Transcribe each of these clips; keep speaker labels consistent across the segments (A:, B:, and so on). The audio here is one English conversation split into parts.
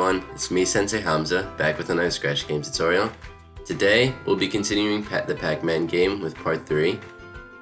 A: everyone, it's me Sensei Hamza, back with another Scratch Game tutorial. Today, we'll be continuing the Pac Man game with part 3.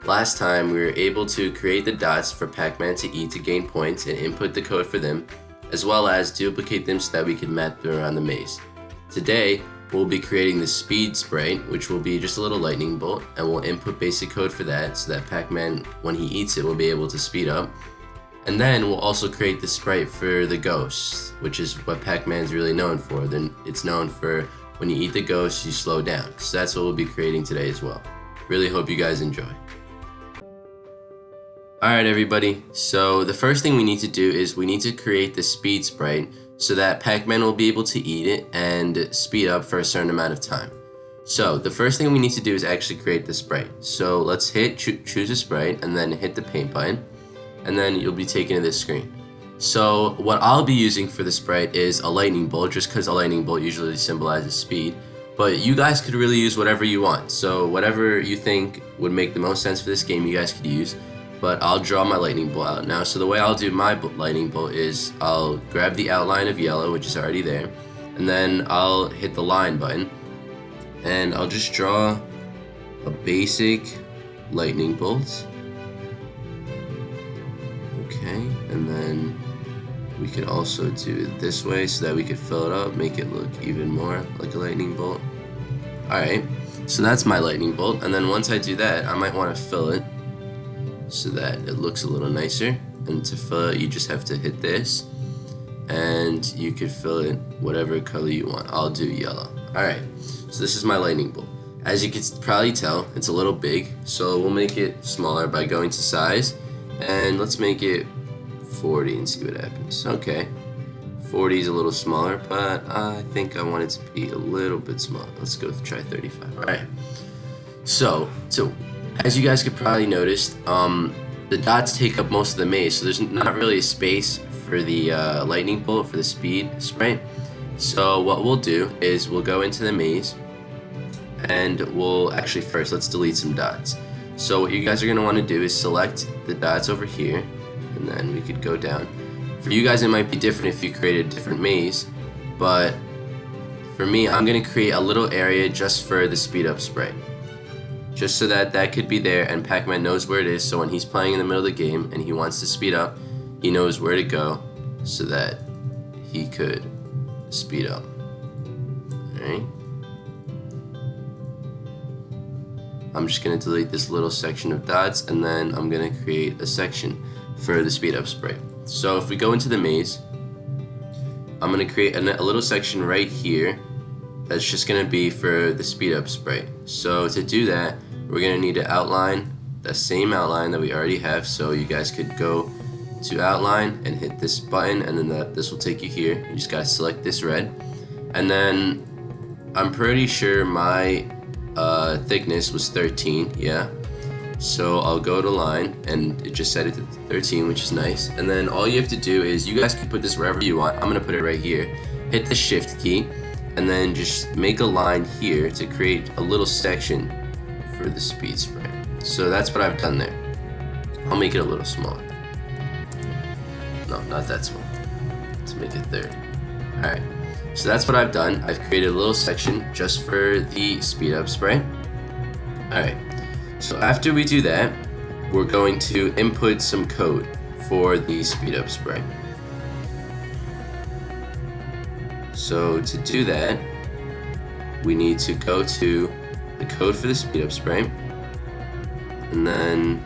A: Last time, we were able to create the dots for Pac Man to eat to gain points and input the code for them, as well as duplicate them so that we can map them around the maze. Today, we'll be creating the speed sprite, which will be just a little lightning bolt, and we'll input basic code for that so that Pac Man, when he eats it, will be able to speed up. And then we'll also create the sprite for the ghosts, which is what Pac Man's really known for. Then it's known for when you eat the ghost, you slow down. So that's what we'll be creating today as well. Really hope you guys enjoy. Alright everybody, so the first thing we need to do is we need to create the speed sprite so that Pac Man will be able to eat it and speed up for a certain amount of time. So the first thing we need to do is actually create the sprite. So let's choose a sprite and then hit the paint button. And then you'll be taken to this screen. So what I'll be using for the sprite is a lightning bolt, just because a lightning bolt usually symbolizes speed. But you guys could really use whatever you want. So whatever you think would make the most sense for this game, you guys could use. But I'll draw my lightning bolt out now. So the way I'll do my lightning bolt is I'll grab the outline of yellow, which is already there, and then I'll hit the line button, and I'll just draw a basic lightning bolt. Okay, and then we could also do it this way so that we could fill it up, make it look even more like a lightning bolt. Alright, so that's my lightning bolt, and then once I do that, I might want to fill it so that it looks a little nicer. And to fill it, you just have to hit this, and you could fill it whatever color you want. I'll do yellow. Alright, so this is my lightning bolt. As you can probably tell, it's a little big, so we'll make it smaller by going to size. And let's make it 40 and see what happens. Okay, 40 is a little smaller, but I think I want it to be a little bit smaller. Let's go try 35. All right. So as you guys could probably notice, the dots take up most of the maze, so there's not really a space for the lightning bolt for the speed sprite. So what we'll do is we'll go into the maze, and we'll actually first let's delete some dots. So what you guys are going to want to do is select the dots over here, and then we could go down. For you guys it might be different if you create a different maze, but for me I'm going to create a little area just for the speed up sprite. Just so that could be there and Pac Man knows where it is, so when he's playing in the middle of the game and he wants to speed up, he knows where to go so that he could speed up. Alright. I'm just going to delete this little section of dots, and then I'm going to create a section for the speed up sprite. So if we go into the maze, I'm going to create a little section right here that's just going to be for the speed up sprite. So to do that, we're going to need to outline the same outline that we already have. So you guys could go to outline and hit this button, and then this will take you here. You just got to select this red, and then I'm pretty sure my thickness was 13, yeah. So I'll go to line, and it just set it to 13, which is nice. And then all you have to do is, you guys can put this wherever you want. I'm gonna put it right here. Hit the shift key, and then just make a line here to create a little section for the speed sprite. So that's what I've done there. I'll make it a little smaller. No, not that small. Let's make it 30. Alright. So that's what I've done. I've created a little section just for the speed up sprite. Alright, so after we do that, we're going to input some code for the speed up sprite. So to do that, we need to go to the code for the speed up sprite, and then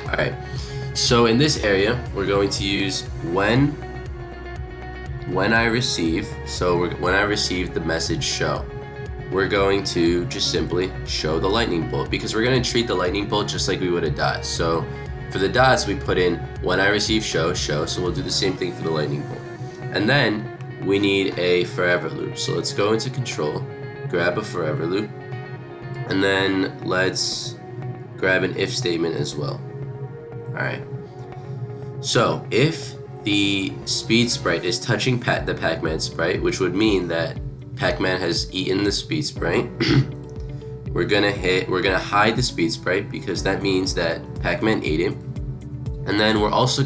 A: alright, so in this area we're going to use when I receive, when I receive the message show, we're going to just simply show the lightning bolt, because we're going to treat the lightning bolt just like we would a dot. So for the dots we put in when I receive show, so we'll do the same thing for the lightning bolt. And then we need a forever loop. So let's go into control, grab a forever loop, and then let's grab an if statement as well. Alright, so if the speed sprite is touching the Pac Man sprite, which would mean that Pac Man has eaten the speed sprite, we're gonna hide the speed sprite, because that means that Pac Man ate it. And then we're also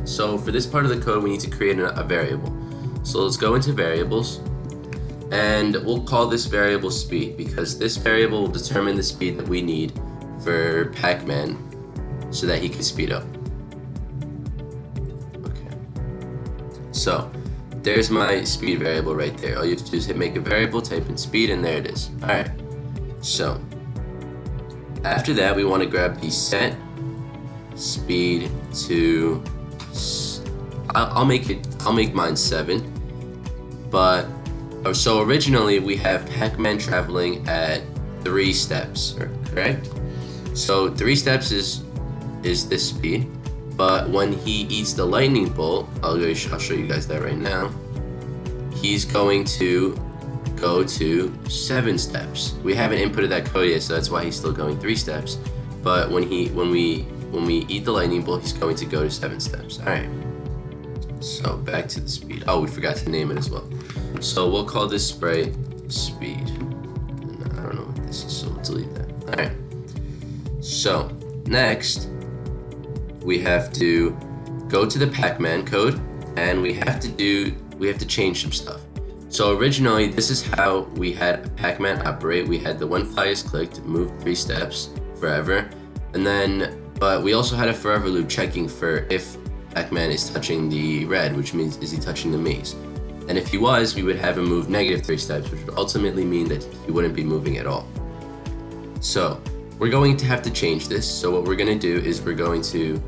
A: so for this part of the code, we need to create a variable. So let's go into variables, and we'll call this variable speed, because this variable will determine the speed that we need for Pac Man so that he can speed up. Okay. So there's my speed variable right there. All you have to do is make a variable, type in speed, and there it is. All right. So after that, we want to grab the set speed to, I'll make mine 7, but so originally we have Pac Man traveling at 3 steps, correct? So 3 steps is this speed, but when he eats the lightning bolt, I'll show you guys that right now. He's going to go to 7 steps. We haven't inputted that code yet, so that's why he's still going 3 steps. But when we eat the lightning bolt, he's going to go to 7 steps. All right. So back to the speed. Oh, we forgot to name it as well. So we'll call this sprite speed. And I don't know what this is, so we'll delete that. All right. So next, we have to go to the Pac Man code, and we have to change some stuff. So originally, this is how we had Pac Man operate. We had the when flag is clicked, move 3 steps forever, and then. But we also had a forever loop checking for if Pac Man is touching the red, which means is he touching the maze. And if he was, we would have him move -3 steps, which would ultimately mean that he wouldn't be moving at all. So we're going to have to change this. So what we're going to do is we're going to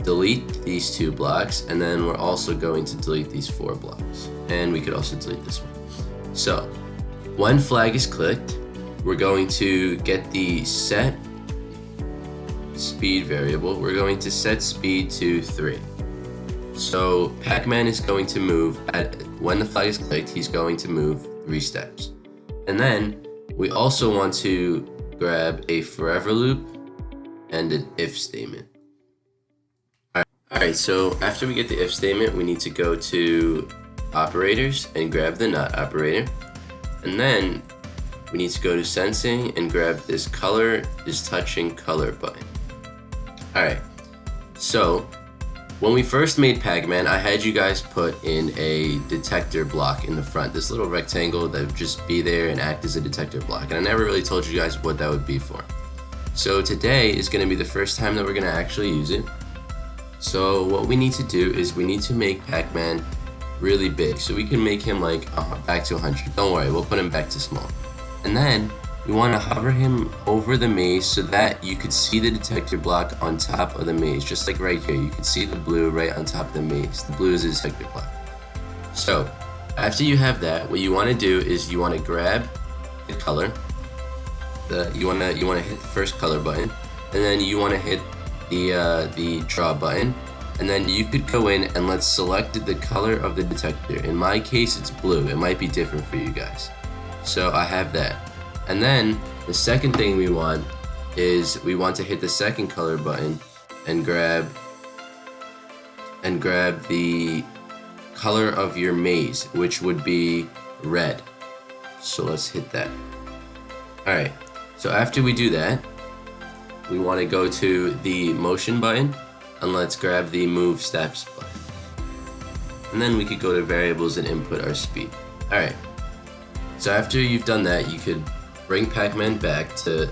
A: delete these 2 blocks, and then we're also going to delete these 4 blocks. And we could also delete this one. So when flag is clicked, we're going to get the set speed variable. We're going to set speed to 3. So Pac Man is going to move when the flag is clicked, he's going to move 3 steps. And then we also want to grab a forever loop and an if statement. Alright, so after we get the if statement, we need to go to operators and grab the not operator. And then we need to go to Sensei and grab this color is touching color button. Alright, so when we first made Pac Man, I had you guys put in a detector block in the front, this little rectangle that would just be there and act as a detector block, and I never really told you guys what that would be for. So today is going to be the first time that we're going to actually use it. So what we need to do is we need to make Pac Man really big, so we can make him like back to 100. Don't worry, we'll put him back to small. And then we want to hover him over the maze so that you could see the detector block on top of the maze, just like right here. You can see the blue right on top of the maze. The blue is the detector block. So after you have that, what you want to do is you want to grab the color. You want to hit the first color button, and then you want to hit the draw button, and then you could go in and let's select the color of the detector. In my case, it's blue. It might be different for you guys. So I have that. And then the second thing we want is we want to hit the second color button and grab the color of your maze, which would be red. So let's hit that. Alright, so after we do that, we want to go to the motion button and let's grab the move steps button. And then we could go to variables and input our speed. Alright, so after you've done that, you could bring Pac Man back to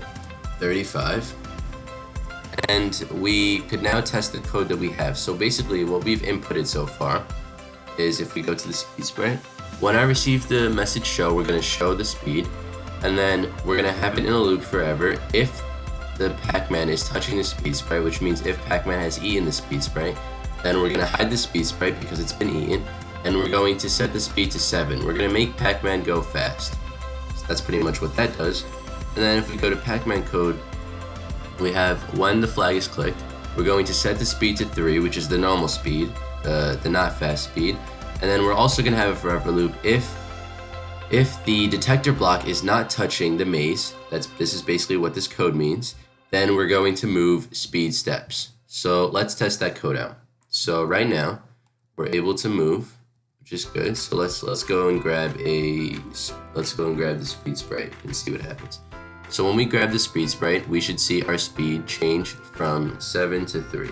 A: 35, and we could now test the code that we have. So basically what we've inputted so far is if we go to the speed sprite, when I receive the message show, we're going to show the speed, and then we're going to have it in a loop forever if the Pac Man is touching the speed sprite, which means if Pac Man has eaten the speed sprite, then we're going to hide the speed sprite because it's been eaten, and we're going to set the speed to 7. We're going to make Pac Man go fast. That's pretty much what that does. And then if we go to Pac Man code, we have when the flag is clicked, we're going to set the speed to 3, which is the normal speed, the not fast speed. And then we're also going to have a forever loop if the detector block is not touching the maze. This is basically what this code means. Then we're going to move speed steps. So let's test that code out. So right now we're able to move, which is good. So let's go and grab the speed sprite and see what happens. So when we grab the speed sprite, we should see our speed change from 7 to 3.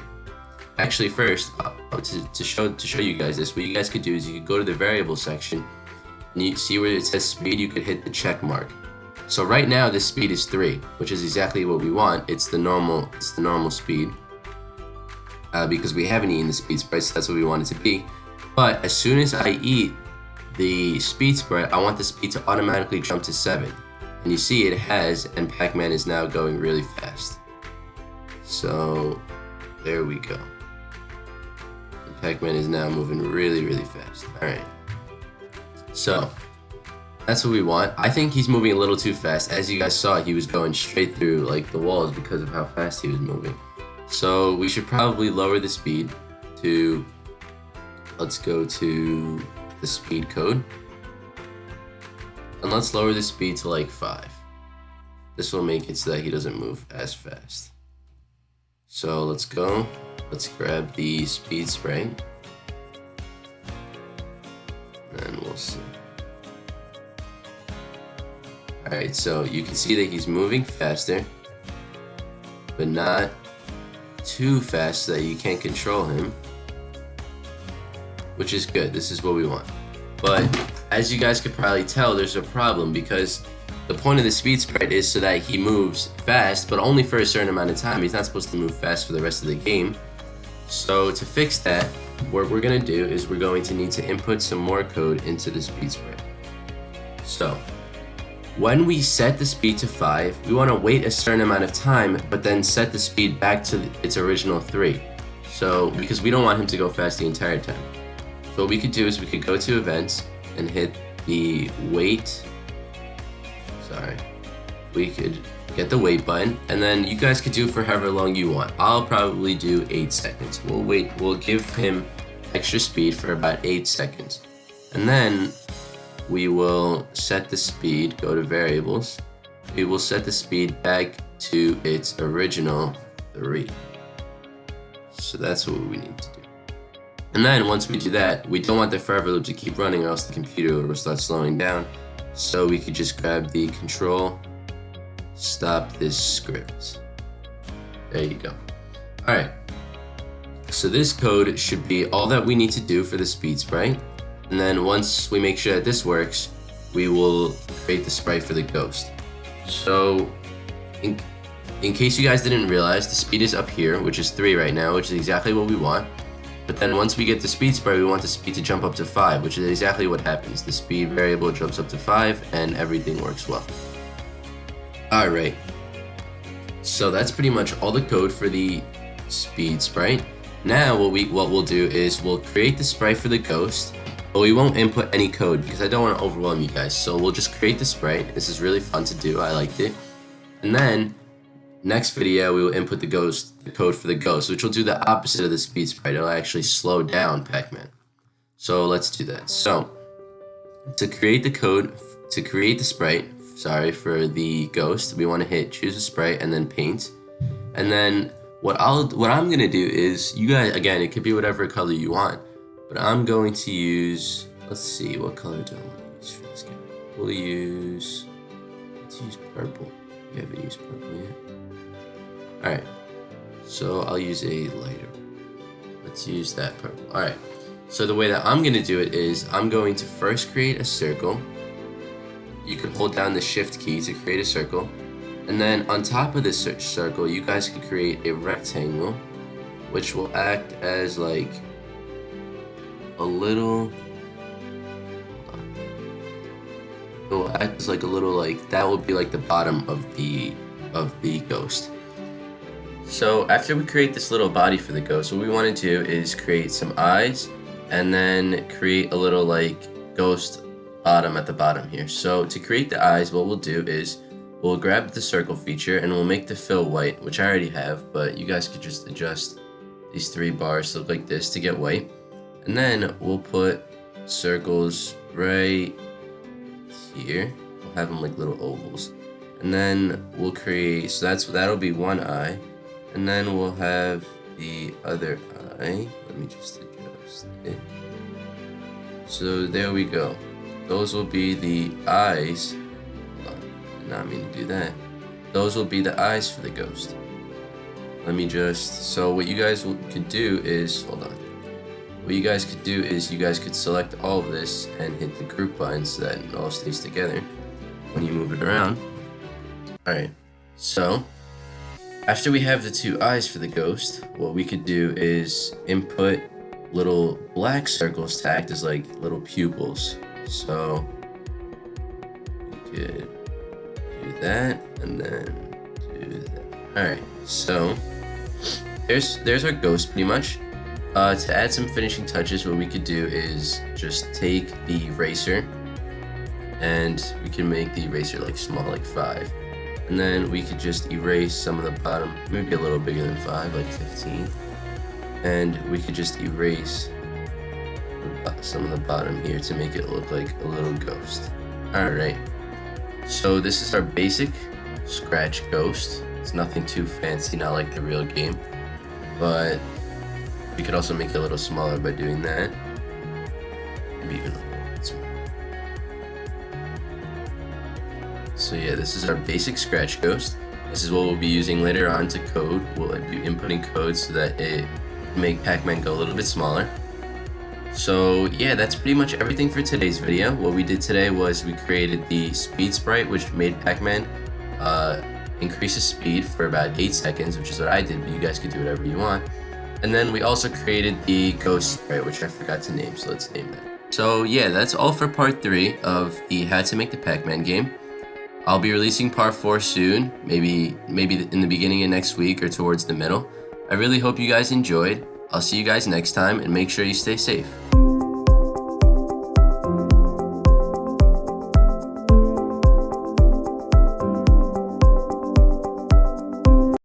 A: actually first, to show you guys this, what you guys could do is you could go to the variable section, and you see where it says speed, you could hit the check mark. So right now this speed is 3, which is exactly what we want. It's the normal speed, because we haven't eaten the speed sprite, so that's what we want it to be. But as soon as I eat the speed sprite, I want the speed to automatically jump to 7. And you see it has, and Pac Man is now going really fast. So there we go. Pac Man is now moving really, really fast. Alright. So that's what we want. I think he's moving a little too fast. As you guys saw, he was going straight through like the walls because of how fast he was moving. So we should probably lower the speed to, let's go to the speed code. And let's lower the speed to like 5. This will make it so that he doesn't move as fast. So let's go. Let's grab the speed sprite. And we'll see. Alright, so you can see that he's moving faster, but not too fast so that you can't control him, which is good. This is what we want. But as you guys could probably tell, there's a problem, because the point of the speed sprite is so that he moves fast, but only for a certain amount of time. He's not supposed to move fast for the rest of the game. So to fix that, what we're going to do is we're going to need to input some more code into the speed sprite. So when we set the speed to 5, we want to wait a certain amount of time, but then set the speed back to its original 3. So, because we don't want him to go fast the entire time. So what we could do is we could go to events and hit the wait. We could get the wait button, and then you guys could do it for however long you want. I'll probably do 8 seconds. We'll give him extra speed for about 8 seconds. And then we will set the speed, go to variables. We will set the speed back to its original 3. So that's what we need to do. And then once we do that, we don't want the forever loop to keep running, or else the computer will start slowing down. So we could just grab the control, stop this script. There you go. Alright. So this code should be all that we need to do for the speed sprite. And then once we make sure that this works, we will create the sprite for the ghost. So in case you guys didn't realize, the speed is up here, which is 3 right now, which is exactly what we want. But then once we get the speed sprite, we want the speed to jump up to 5, which is exactly what happens. The speed variable jumps up to 5 and everything works well. Alright. So that's pretty much all the code for the speed sprite. Now what we'll do is we'll create the sprite for the ghost, but we won't input any code because I don't want to overwhelm you guys. So we'll just create the sprite. This is really fun to do. I liked it. And then next video we will input the code for the ghost, which will do the opposite of the speed sprite. It'll actually slow down Pac Man. So let's do that. So to create the sprite, for the ghost, we want to hit choose a sprite and then paint. And then what I'm gonna do is, you guys, again, it could be whatever color you want, but I'm going to use, let's see, what color do I want to use for this guy? Let's use purple. We haven't used purple yet. Alright, so I'll use a lighter. Let's use that purple. Alright, so the way that I'm gonna do it is, I'm going to first create a circle. You can hold down the shift key to create a circle. And then on top of this circle, you guys can create a rectangle, which will act as like a little, it will act as like a little, like, that will be like the bottom of the ghost. So after we create this little body for the ghost, what we want to do is create some eyes and then create a little like ghost bottom at the bottom here. So to create the eyes, what we'll do is we'll grab the circle feature and we'll make the fill white, which I already have, but you guys could just adjust these 3 bars to look like this to get white. And then we'll put circles right here. We'll have them like little ovals. And then we'll create, so that'll be one eye. And then we'll have the other eye. Let me just adjust it. So there we go. Those will be the eyes. Hold on, I did not mean to do that. Those will be the eyes for the ghost. So what you guys could do is, hold on. What you guys could do is you guys could select all of this and hit the group button so that it all stays together when you move it around. Alright, so after we have the 2 eyes for the ghost, what we could do is input little black circles to act as like little pupils. So we could do that and then do that. Alright, so there's our ghost pretty much. To add some finishing touches, what we could do is just take the eraser and we can make the eraser like small, like 5. And then we could just erase some of the bottom, maybe a little bigger than 5, like 15. And we could just erase some of the bottom here to make it look like a little ghost. Alright, so this is our basic scratch ghost. It's nothing too fancy, not like the real game, but we could also make it a little smaller by doing that. Maybe even a little bit smaller. So yeah, this is our basic scratch ghost. This is what we'll be using later on to code. We'll be inputting code so that it can make Pac Man go a little bit smaller. So yeah, that's pretty much everything for today's video. What we did today was we created the speed sprite, which made Pac Man increase his speed for about 8 seconds, which is what I did, but you guys could do whatever you want. And then we also created the ghost sprite, which I forgot to name, so let's name that. So yeah, that's all for part 3 of the How to Make the Pac Man game. I'll be releasing part 4 soon, maybe in the beginning of next week or towards the middle. I really hope you guys enjoyed. I'll see you guys next time, and make sure you stay safe.